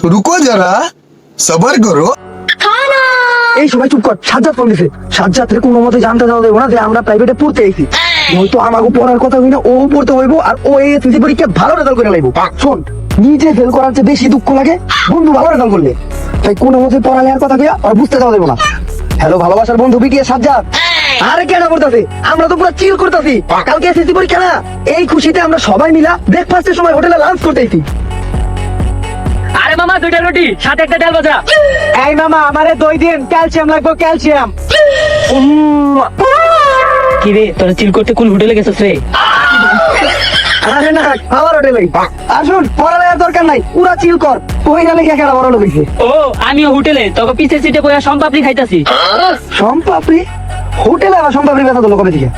रुको जरा सबर करो। এই সবাই চুপ কর, সাজ্জাদ ফোন দিছে। সাজ্জাদ রে কোনো মতে জানতে দেওয়া দেবো না যে আমরা প্রাইভেটে পড়তে আইছি। নয়তো আমাকে পড়ার কথা হই না, ও পড়তে হইব আর ও এসএসসি পরীক্ষা ভালো রেজাল্ট করে লাইব। শোন, নিজে ফেল করার চেয়ে বেশি দুঃখ লাগে বন্ধু ভালো রেজাল্ট করলে। তাই কোনো মতে পড়ালেখার কথা কইয়া আর বুঝতে দেওয়া দেবো না। হ্যালো ভালোবাসার বন্ধু বিটিএস সাজ্জাদ। আরে কেন করতেছে, আমরা তো পুরো চিল করতেছি। কালকে এসএসসি পরীক্ষা না, এই খুশিতে আমরা সবাই মিলা ব্রেকফাস্টের সময় হোটেলে লাঞ্চ করতেছি। আরে মামা দুইটা রুটি সাথে একটা ডাল ভাজা। এই মামা আমারে দই দিন, ক্যালসিয়াম লাগবে ক্যালসিয়াম। কি রে তোরা চিল করতে কোন হোটেলে গেছিস রে? আরে না, আমার হোটেলে আসুন, পড়ালেখার দরকার নাই, পুরা চিল কর। ওই না লেখা কেন বড় লোক হইছে। ও আমিও হোটেলে তোকে পিছে সিটে বইয়া সম্পাপড়ি খাইতাছি। সম্পাপড়ি হোটেলে আবার সম্পাপড়ি ব্যথা দিল কবে থেকে?